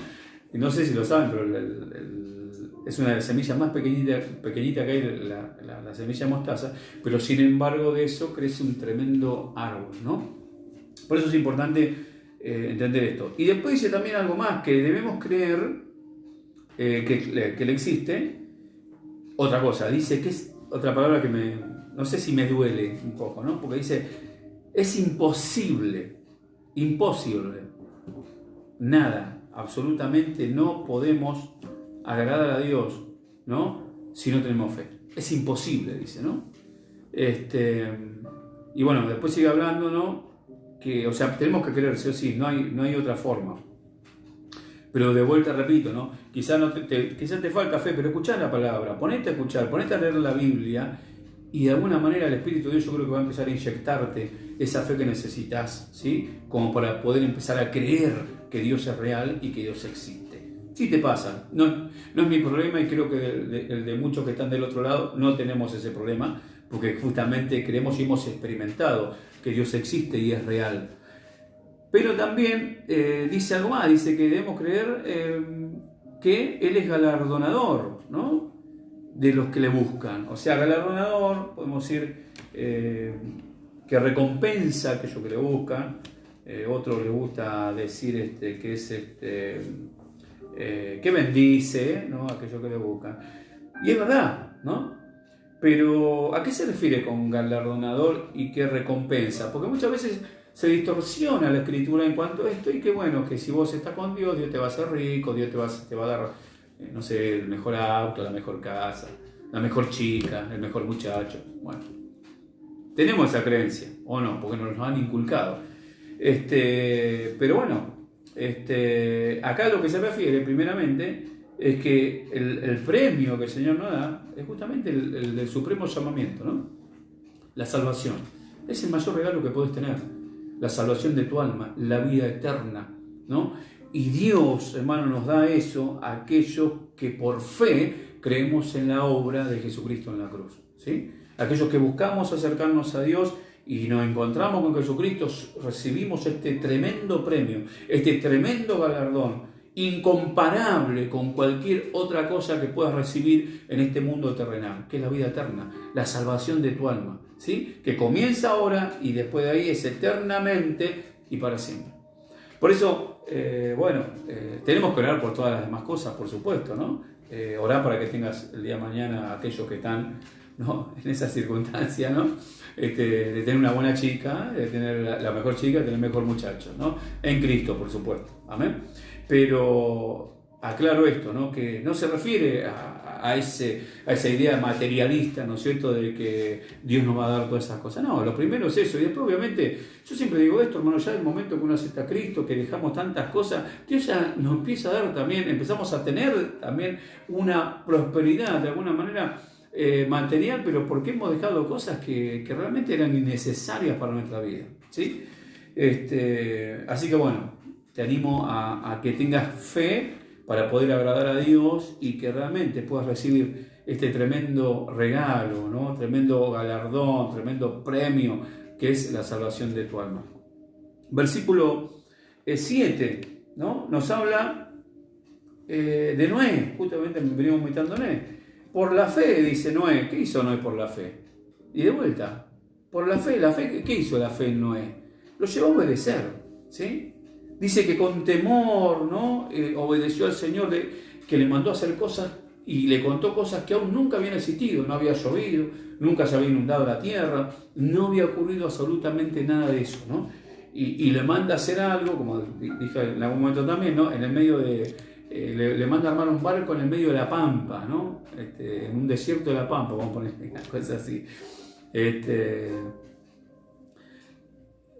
Y no sé si lo saben, pero es una de las semillas más pequeñita que hay, la semilla de mostaza, pero sin embargo de eso crece un tremendo árbol, ¿no? Por eso es importante entender esto. Y después dice también algo más, que debemos creer que le existe. Otra cosa, dice que es otra palabra que no sé si me duele un poco, ¿no? Porque dice, es imposible, nada, absolutamente no podemos agradar a Dios, ¿no? Si no tenemos fe. Es imposible, dice, ¿no? Y bueno, después sigue hablando, ¿no? Que, o sea, tenemos que creer, sí o sí, no hay otra forma. Pero de vuelta repito, ¿no? Quizás te falta fe, pero escuchá la palabra, ponete a escuchar, ponete a leer la Biblia, y de alguna manera el Espíritu de Dios yo creo que va a empezar a inyectarte esa fe que necesitas, ¿sí? Como para poder empezar a creer que Dios es real y que Dios existe. Sí te pasa, no es mi problema, y creo que el de muchos que están del otro lado no tenemos ese problema, porque justamente creemos y hemos experimentado que Dios existe y es real. Pero también dice algo más, dice que debemos creer que Él es galardonador, ¿no? De los que le buscan. O sea, galardonador, podemos decir, que recompensa a aquellos que le buscan. Otro le gusta decir que es que bendice, ¿no? A aquellos que le buscan. Y es verdad, ¿no? Pero ¿a qué se refiere con galardonador y qué recompensa? Porque muchas veces se distorsiona la escritura en cuanto a esto, y que bueno, que si vos estás con Dios, Dios te va a hacer rico, Dios te va a dar, no sé, el mejor auto, la mejor casa, la mejor chica, el mejor muchacho. Bueno, tenemos esa creencia, o no, porque nos lo han inculcado. Pero bueno, acá lo que se refiere primeramente es que el premio que el Señor nos da es justamente el del supremo llamamiento, ¿no? La salvación. Es el mayor regalo que puedes tener. La salvación de tu alma, la vida eterna, ¿no? Y Dios, hermano, nos da eso a aquellos que por fe creemos en la obra de Jesucristo en la cruz, ¿sí? Aquellos que buscamos acercarnos a Dios y nos encontramos con Jesucristo, recibimos este tremendo premio, este tremendo galardón, incomparable con cualquier otra cosa que puedas recibir en este mundo terrenal, que es la vida eterna, la salvación de tu alma, ¿sí? Que comienza ahora y después de ahí es eternamente y para siempre. Por eso, tenemos que orar por todas las demás cosas, por supuesto, ¿no? Orar para que tengas el día de mañana aquellos que están, ¿no? En esas circunstancias, ¿no? De tener una buena chica, de tener la mejor chica, de tener el mejor muchacho, ¿no? En Cristo, por supuesto. Amén. Pero aclaro esto, ¿no? Que no se refiere a esa idea materialista, ¿no es cierto?, de que Dios nos va a dar todas esas cosas. No, lo primero es eso. Y después, obviamente, yo siempre digo esto, hermano, ya en el momento que uno acepta a Cristo, que dejamos tantas cosas, Dios ya nos empieza a dar también, empezamos a tener también una prosperidad, de alguna manera, material, pero porque hemos dejado cosas que realmente eran innecesarias para nuestra vida, ¿sí? Así que bueno, te animo a que tengas fe para poder agradar a Dios y que realmente puedas recibir este tremendo regalo, ¿no? Tremendo galardón, tremendo premio que es la salvación de tu alma. Versículo 7, ¿no? Nos habla de Noé, justamente venimos meditando Noé. Por la fe, dice Noé. ¿Qué hizo Noé por la fe? Y de vuelta, por la fe, ¿qué hizo la fe en Noé? Lo llevó a obedecer, ¿sí? Dice que con temor, ¿no? Obedeció al Señor, que le mandó a hacer cosas y le contó cosas que aún nunca habían existido. No había llovido, nunca se había inundado la tierra, no había ocurrido absolutamente nada de eso, ¿no? Y le manda a hacer algo, como dije en algún momento también, ¿no? En el medio de le manda a armar un barco en el medio de la pampa, ¿no? En un desierto de la pampa, vamos a poner una cosa así.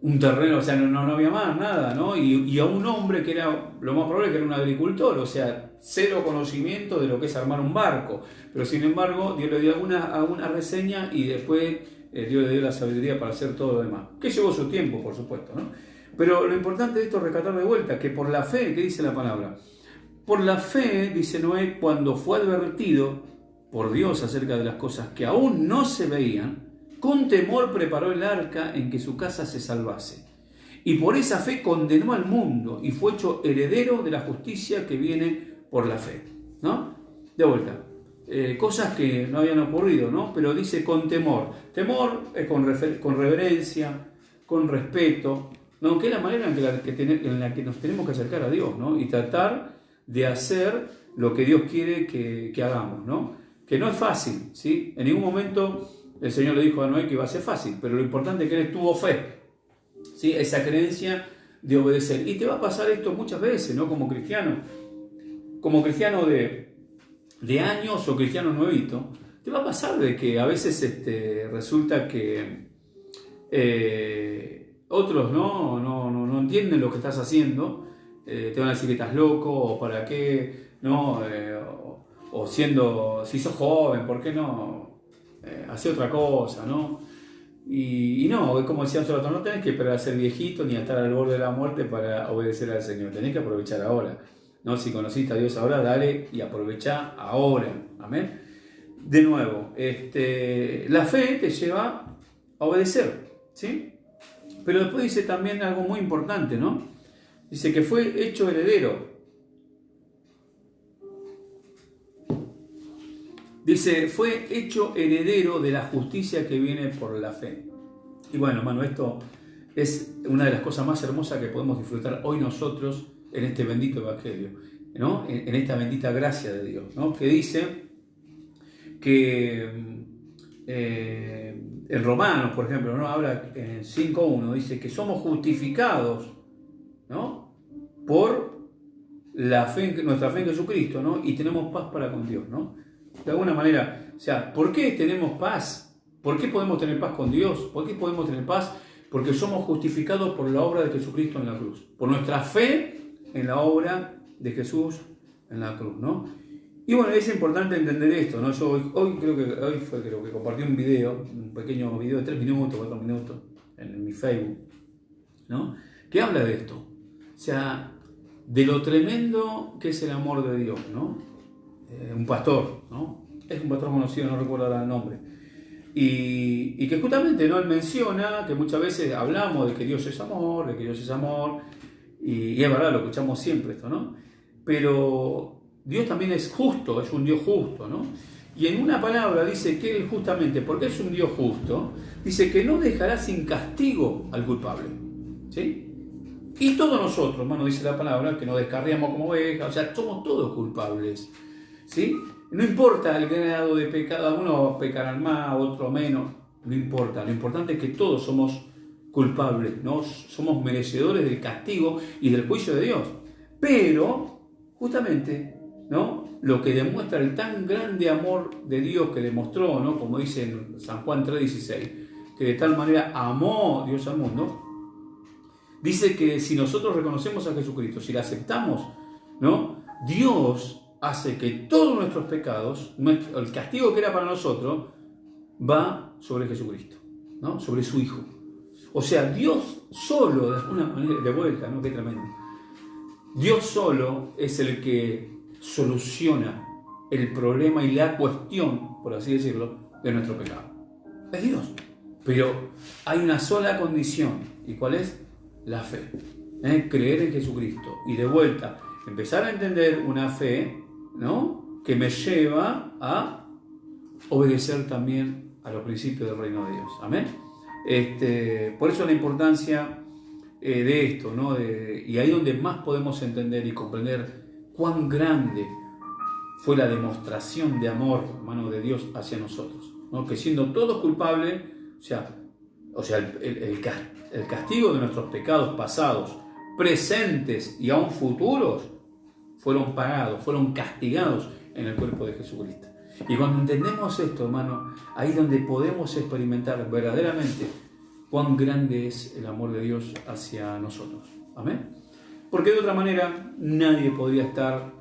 Un terreno, o sea, no había más, nada, ¿no? Y a un hombre que era, lo más probable que era un agricultor, o sea, cero conocimiento de lo que es armar un barco. Pero sin embargo, Dios le dio alguna reseña y después Dios le dio la sabiduría para hacer todo lo demás. Que llevó su tiempo, por supuesto, ¿no? Pero lo importante de esto es rescatar de vuelta, que por la fe, ¿qué dice la palabra? Por la fe, dice Noé, cuando fue advertido por Dios acerca de las cosas que aún no se veían, con temor preparó el arca en que su casa se salvase. Y por esa fe condenó al mundo y fue hecho heredero de la justicia que viene por la fe, ¿no? De vuelta, cosas que no habían ocurrido, ¿no? Pero dice con temor. Temor es con reverencia, con respeto, ¿no? Que es la manera en la que nos tenemos que acercar a Dios, ¿no? Y tratar de hacer lo que Dios quiere que hagamos, ¿no? Que no es fácil, ¿sí? En ningún momento el Señor le dijo a Noé que iba a ser fácil, pero lo importante es que él tuvo fe, ¿sí? Esa creencia de obedecer. Y te va a pasar esto muchas veces, ¿no? Como cristiano de años o cristiano nuevito, te va a pasar de que a veces resulta que otros no entienden lo que estás haciendo, te van a decir que estás loco, o para qué, ¿no? O siendo, si sos joven, ¿por qué no hacer otra cosa, ¿no? Y no, es como decía nosotros, no tenés que esperar a ser viejito ni a estar al borde de la muerte para obedecer al Señor, tenés que aprovechar ahora, ¿no? Si conociste a Dios ahora, dale y aprovechá ahora, amén. De nuevo, la fe te lleva a obedecer, ¿sí? Pero después dice también algo muy importante, ¿no? Dice que fue hecho heredero. Dice, fue hecho heredero de la justicia que viene por la fe. Y bueno, hermano, esto es una de las cosas más hermosas que podemos disfrutar hoy nosotros en este bendito evangelio, ¿no? En esta bendita gracia de Dios, ¿no? Que dice que en Romanos, por ejemplo, ¿no? Habla en 5.1, dice que somos justificados, ¿no? Por la fe, nuestra fe en Jesucristo, ¿no? Y tenemos paz para con Dios, ¿no? De alguna manera, o sea, ¿por qué tenemos paz? ¿Por qué podemos tener paz con Dios? ¿Por qué podemos tener paz? Porque somos justificados por la obra de Jesucristo en la cruz, por nuestra fe en la obra de Jesús en la cruz, ¿no? Y bueno, es importante entender esto, ¿no? Yo hoy creo que compartí un video, un pequeño video de 3 minutos, 4 minutos, en mi Facebook, ¿no? Que habla de esto, o sea, de lo tremendo que es el amor de Dios, ¿no? Un pastor, ¿no? Es un pastor conocido, no recuerdo ahora el nombre. Y que justamente, ¿no? Él menciona que muchas veces hablamos de que Dios es amor, y es verdad, lo escuchamos siempre esto, ¿no? Pero Dios también es justo, es un Dios justo, ¿no? Y en una palabra dice que Él justamente, porque es un Dios justo, dice que no dejará sin castigo al culpable, ¿sí? Y todos nosotros, hermano, dice la palabra, que nos descarriamos como ovejas, o sea, somos todos culpables, ¿sí? No importa el grado de pecado, algunos pecarán más, otros menos, no importa. Lo importante es que todos somos culpables, ¿no? Somos merecedores del castigo y del juicio de Dios. Pero, justamente, ¿no? Lo que demuestra el tan grande amor de Dios que demostró, ¿no? Como dice en San Juan 3:16, que de tal manera amó Dios al mundo, dice que si nosotros reconocemos a Jesucristo, si le aceptamos, ¿no? Dios hace que todos nuestros pecados, el castigo que era para nosotros, va sobre Jesucristo, ¿no? Sobre su Hijo. O sea, Dios solo, de alguna manera, de vuelta, ¿no? Qué tremendo. Dios solo es el que soluciona el problema y la cuestión, por así decirlo, de nuestro pecado. Es Dios. Pero hay una sola condición. ¿Y cuál es? La fe. Creer en Jesucristo. Y de vuelta, empezar a entender una fe, ¿no? Que me lleva a obedecer también a los principios del reino de Dios. Amén. Por eso la importancia de esto, ¿no? Y ahí donde más podemos entender y comprender cuán grande fue la demostración de amor, hermano, de Dios hacia nosotros, ¿no? Que siendo todos culpables, o sea el castigo de nuestros pecados pasados, presentes y aún futuros, fueron pagados, fueron castigados en el cuerpo de Jesucristo. Y cuando entendemos esto, hermano, ahí es donde podemos experimentar verdaderamente cuán grande es el amor de Dios hacia nosotros. Amén. Porque de otra manera nadie podría estar,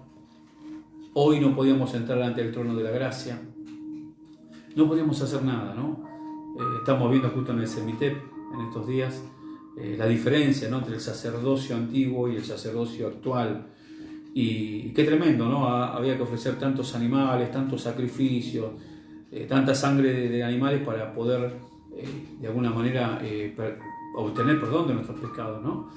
hoy no podíamos entrar ante el trono de la gracia, no podíamos hacer nada, ¿no? Estamos viendo justo en el Semitep, en estos días, la diferencia, ¿no?, entre el sacerdocio antiguo y el sacerdocio actual. Y qué tremendo, ¿no? Había que ofrecer tantos animales, tantos sacrificios, tanta sangre de animales para poder, de alguna manera, obtener perdón de nuestros pecados, ¿no?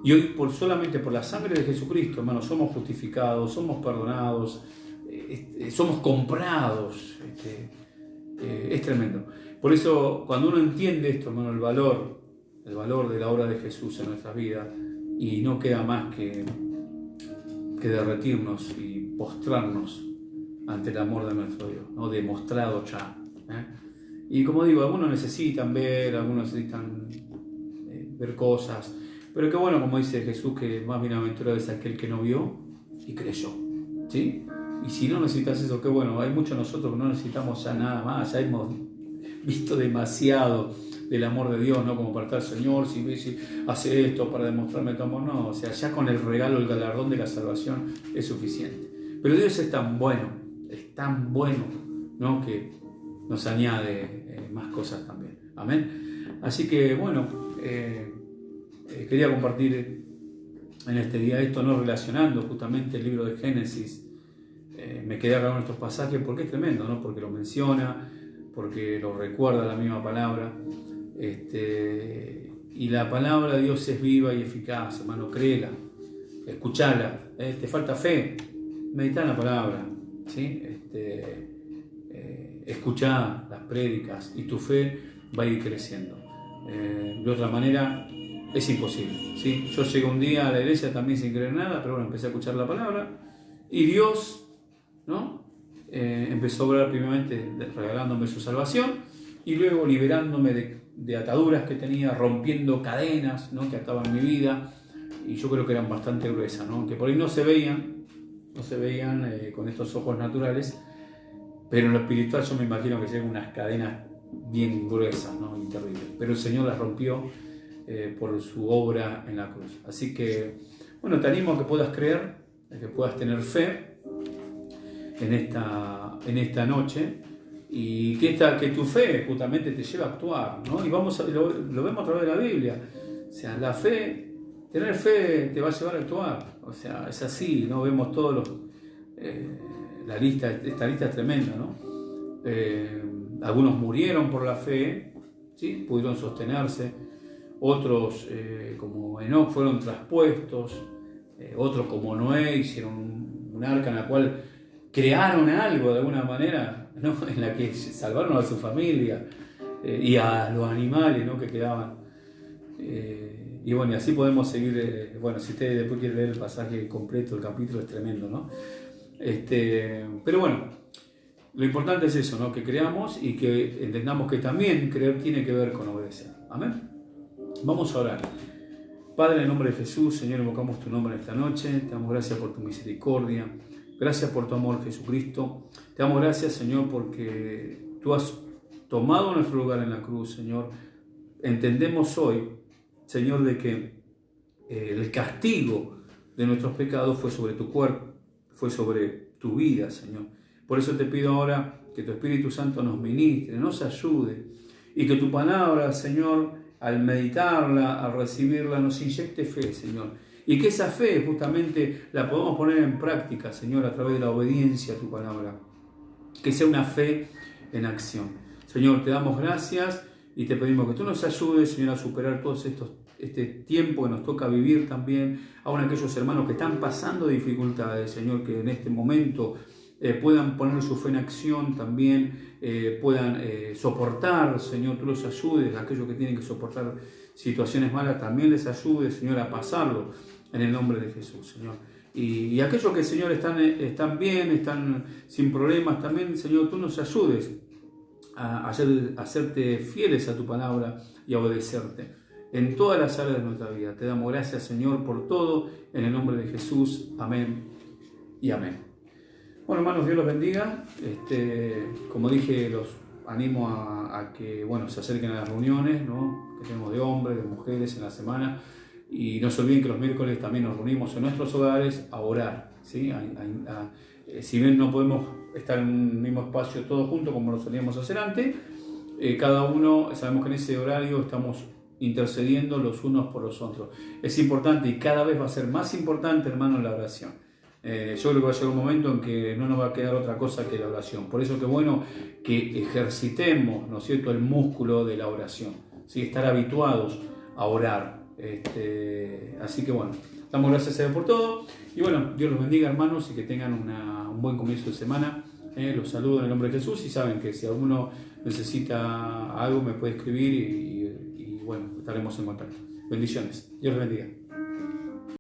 Y hoy, solamente por la sangre de Jesucristo, hermanos, somos justificados, somos perdonados, somos comprados. Es tremendo. Por eso, cuando uno entiende esto, hermano, el valor de la obra de Jesús en nuestras vidas, y no queda más que derretirnos y postrarnos ante el amor de nuestro Dios, ¿no?, demostrado ya. Y como digo, algunos necesitan ver, algunos necesitan ver cosas, pero qué bueno, como dice Jesús, que más bienaventurado es aquel que no vio y creyó, ¿sí? Y si no necesitas eso, qué bueno, hay muchos de nosotros que no necesitamos ya nada más, ya hemos visto demasiado del amor de Dios, ¿no? Como para estar, Señor, si hace esto para demostrarme tu amor, no, o sea, ya con el regalo, el galardón de la salvación es suficiente. Pero Dios es tan bueno, ¿no?, que nos añade más cosas también. Amén. Así que, bueno, quería compartir en este día esto, no relacionando justamente el libro de Génesis. Me quedé acá con estos pasajes porque es tremendo, ¿no? Porque lo menciona, porque lo recuerda la misma palabra. Y la palabra de Dios es viva y eficaz, hermano, créela, escuchala. Te falta fe, medita en la palabra, ¿sí? Escuchá las prédicas y tu fe va a ir creciendo. De otra manera es imposible, ¿sí? Yo llegué un día a la iglesia también sin creer nada, pero bueno, empecé a escuchar la palabra y Dios, ¿no?, empezó a obrar primeramente regalándome su salvación y luego liberándome de ataduras que tenía, rompiendo cadenas, ¿no?, que ataban mi vida, y yo creo que eran bastante gruesas, ¿no?, que por ahí no se veían con estos ojos naturales, pero en lo espiritual yo me imagino que llegan unas cadenas bien gruesas, ¿no?, y terribles, pero el Señor las rompió por su obra en la cruz. Así que, bueno, te animo a que puedas creer, a que puedas tener fe en esta noche, y que tu fe justamente te lleve a actuar, ¿no? Y lo vemos a través de la Biblia. O sea, la fe, tener fe te va a llevar a actuar. O sea, es así, ¿no? Vemos todos esta lista es tremenda, ¿no? Algunos murieron por la fe, ¿sí?, pudieron sostenerse. Otros, como Enoc, fueron traspuestos. Otros, como Noé, hicieron un arca en la cual crearon algo de alguna manera, ¿no?, en la que salvaron a su familia y a los animales, ¿no?, que quedaban. Y bueno, y así podemos seguir. Bueno, si ustedes después quieren leer el pasaje completo, el capítulo es tremendo, ¿no? Pero bueno, lo importante es eso, ¿no?, que creamos y que entendamos que también creer tiene que ver con obedecer. Amén. Vamos a orar. Padre, en el nombre de Jesús, Señor, invocamos tu nombre esta noche. Te damos gracias por tu misericordia. Gracias por tu amor, Jesucristo. Te damos gracias, Señor, porque tú has tomado nuestro lugar en la cruz, Señor. Entendemos hoy, Señor, de que el castigo de nuestros pecados fue sobre tu cuerpo, fue sobre tu vida, Señor. Por eso te pido ahora que tu Espíritu Santo nos ministre, nos ayude, y que tu palabra, Señor, al meditarla, al recibirla, nos inyecte fe, Señor. Y que esa fe justamente la podamos poner en práctica, Señor, a través de la obediencia a tu palabra. Que sea una fe en acción. Señor, te damos gracias y te pedimos que tú nos ayudes, Señor, a superar todo este tiempo que nos toca vivir también. Aún aquellos hermanos que están pasando dificultades, Señor, que en este momento puedan poner su fe en acción también, puedan soportar, Señor, tú los ayudes. Aquellos que tienen que soportar situaciones malas, también les ayudes, Señor, a pasarlo en el nombre de Jesús, Señor. Y aquellos que, Señor, están bien, están sin problemas, también, Señor, tú nos ayudes a hacerte fieles a tu palabra y a obedecerte en todas las áreas de nuestra vida. Te damos gracias, Señor, por todo, en el nombre de Jesús. Amén y amén. Bueno, hermanos, Dios los bendiga. Como dije, los animo a que se acerquen a las reuniones, ¿no?, que tenemos de hombres, de mujeres en la semana. Y no se olviden que los miércoles también nos reunimos en nuestros hogares a orar, ¿sí? Si bien no podemos estar en un mismo espacio todos juntos como lo solíamos hacer antes, cada uno, sabemos que en ese horario estamos intercediendo los unos por los otros. Es importante y cada vez va a ser más importante, hermano, la oración. Yo creo que va a llegar un momento en que no nos va a quedar otra cosa que la oración. Por eso que bueno que ejercitemos, ¿no es cierto?, el músculo de la oración, ¿sí? Estar habituados a orar. Así que bueno, damos gracias a Dios por todo. Y bueno, Dios los bendiga, hermanos, y que tengan un buen comienzo de semana. Los saludo en el nombre de Jesús y saben que si alguno necesita algo me puede escribir y bueno, estaremos en contacto. Bendiciones. Dios los bendiga.